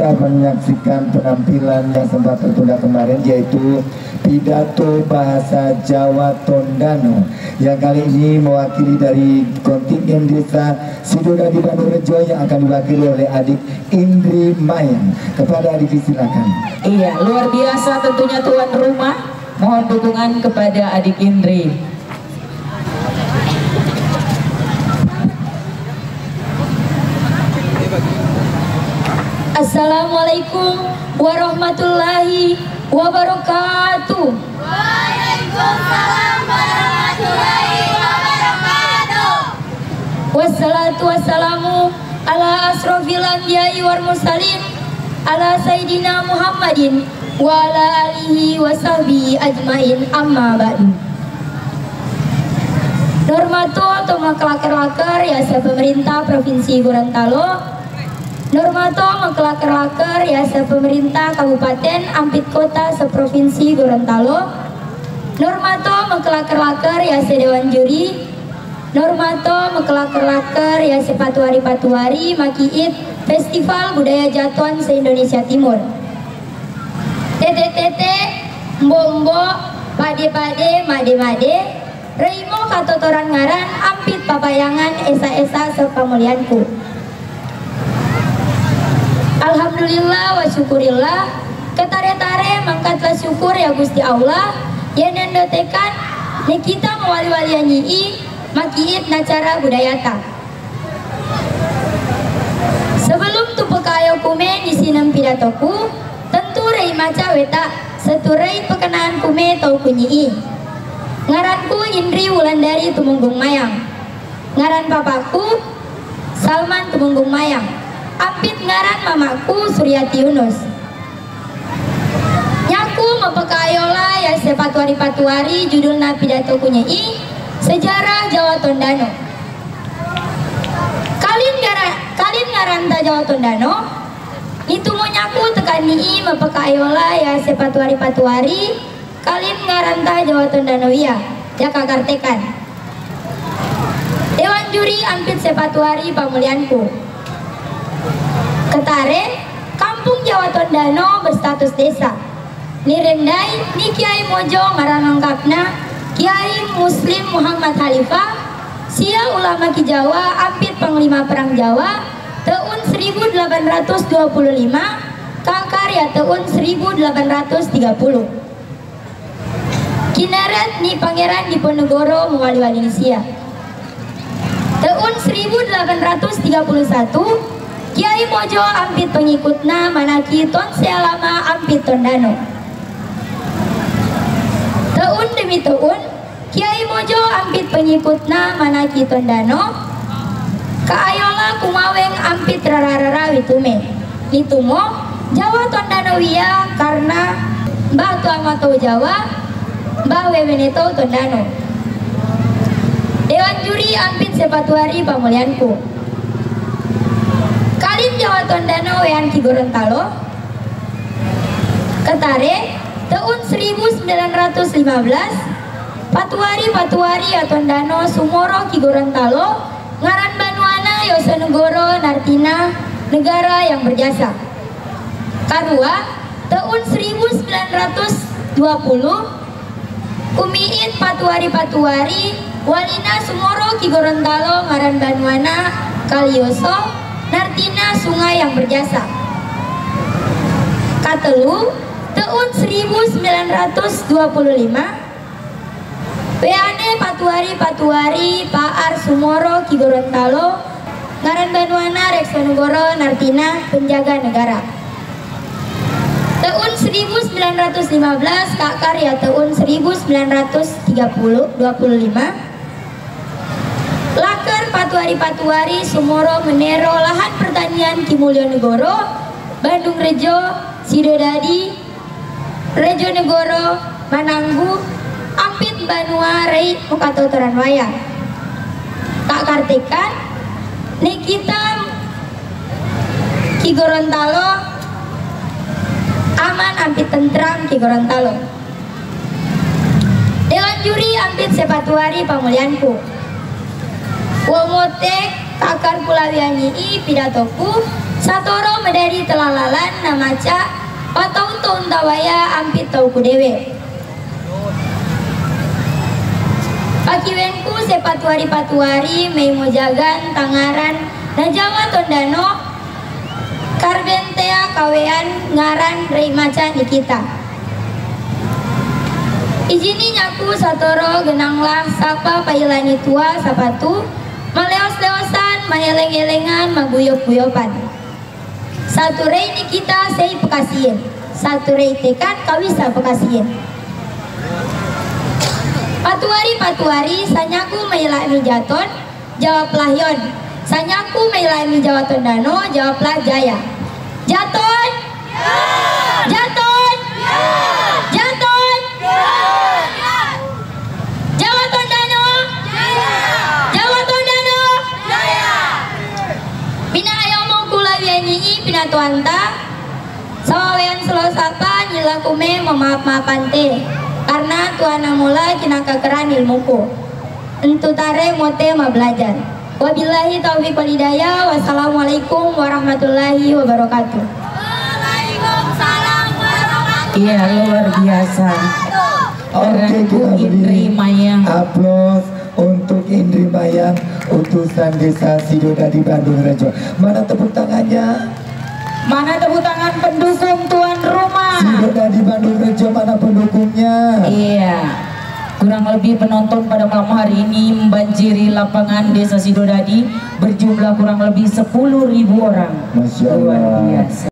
kita menyaksikan penampilan yang sempat tertunda kemarin, yaitu pidato bahasa Jawa Tondano yang kali ini mewakili dari kontingen desa Sidodadi Bandorejo yang akan diwakili oleh adik Indri Mayang. Kepada adik silakan. Iya, luar biasa tentunya tuan rumah. Mohon dukungan kepada adik Indri. Assalamualaikum warahmatullahi wabarakatuh. Waalaikumsalam warahmatullahi wabarakatuh. Wassalatu wassalamu ala asrofil anbiya'i wal mursalin ala sayyidina Muhammadin wa ala alihi wa sahbihi ajmain, amma ba'du. Normato atau makelakar-lakar Yasa Pemerintah Provinsi Gorontalo, Normato makelakar-lakar Yasa Pemerintah Kabupaten Ampit Kota Seprovinsi Gorontalo, Normato makelakar-lakar Yasa Dewan Juri, Normato makelakar-lakar Yasa Patuari-Patuari Makiit Festival Budaya Jatuan se-Indonesia Timur. Tete-tete, mbok-mbok, pade-pade, made-made, reimo katotoran ngaran, ampit papayangan, esa-esa sepamulianku. Alhamdulillah wa syukurillah, ketare-tare mangkatlah syukur ya Gusti Allah, yang nendotekan nikita mewali-walian nyi makiit nacara budayata. Sebelum tu pekayo kume di sinem pidatoku, tentu rei maca weta seturai pekenaan kume tau kunyi. Ngaranku Indri Wulandari Tumunggung Mayang, ngaran papaku Salman Tumunggung Mayang, ampit ngaran mamaku Suryati Yunus. Nyaku mempekayola ya sepatuari-patuari judulna pidato kunyi sejarah Jawa Tondano. Kalin ngaranta Jawa Tondano itu mau nyaku tekan nii mempekayola ya sepatuari-patuari kalin ngaranta Jawa Tondano ya kakartekan. Dewan Juri ampit sepatuari pamulianku. Ketare kampung Jawa Tondano berstatus desa. Nirendai ni Kiai Mojo ngaranangkapna Kiai Muslim Muhammad Khalifah, sia ulama Ki Jawa ampit panglima perang Jawa tahun 1825 kakarya tahun 1830. Kineret ni Pangeran Diponegoro mewali-wali sia. Tahun 1831 Kiai Mojo ampit pengikutna manaki ton sealama ampit Tondano. Tahun demi tahun Kiai Mojo ampit pengikutna manaki Tondano kaayola kumaweng ampit rararara witume nitumo Jawa Tondano wia karena Mbah Tuamato Jawa Mbah Weweneto Tondano. Dewan Juri ampit sepatuari pamulianku. Kalin Jawa Tondano wean Ki Gorontalo. Ketare tahun 1915 patuari-patuari Tondano Sumoro Ki Gorontalo ngaran Banuana Yosenegoro Nartina negara yang berjasa. Karua tahun 1920 kumiit patuari-patuari walina Sumoro Ki Gorontalo ngaran Banuana Kalioso Nartina sungai yang berjasa. Katelu tahun 1925 Peane patuari-patuari Paar Sumoro Ki Gorontalo ngaran Banuana Reksonegoro Nartina penjaga negara. Tahun 1915 kakarya tahun 1925 Laker patuari-patuari Sumoro Menero lahan pertanian Ki Mulyanegoro Bandung Rejo Sidodadi Rejo Negoro Mananggu ampit Banua Rei Mukatotoran Waya. Tak kartekan Nikita Ki Gorontalo aman ampit tentram Ki Gorontalo. Dewan Juri ampit sepatuari pamulianku. Womotek takar pulawianyi pidatoku Satoro medari telalalan namaca pataun tawaya ampit tau ku dewe. Pakiwenku sepatuari-patuari mei mojagan tangaran na Jawa Tondano karbentea kawean ngaran rei maca Nikita. Izini nyaku satoro genanglah sapa pailani tua sapatu maleos-leosan maheleng-helengan maguyop-guyopan. Satu rei Nikita sei pekasien, satu rei tekan kawisa pekasien. Patuari-patuari sanyaku meilami jaton jawablah yon, sanyaku meilami Jawa Tondano jawablah jaya. Jaton jaton jaton Jawa Tondano Jawa Tondano pina ayo mau kulawian nyi pina tuanta sawawean selosapa nyila kume memaaf-maafan teh karena tuana mula kina kekeran ilmuku entu tare mote ma belajar. Wabillahi taufiq wal hidayah. Wassalamualaikum warahmatullahi wabarakatuh. Waalaikumsalam warahmatullahi Iya, luar biasa. Oke, kita Indri beri Mayang. aplaus untuk Indri Mayang, utusan desa Sidodadi Bandung Rejo. Mana tepuk tangannya? Mana tepuk tangan pendukung tuan rumah? Sidodadi Bandung Rejo, mana pendukungnya? Iya. Kurang lebih penonton pada malam hari ini membanjiri lapangan desa Sidodadi berjumlah kurang lebih 10.000 orang. Masya Luar Allah. biasa.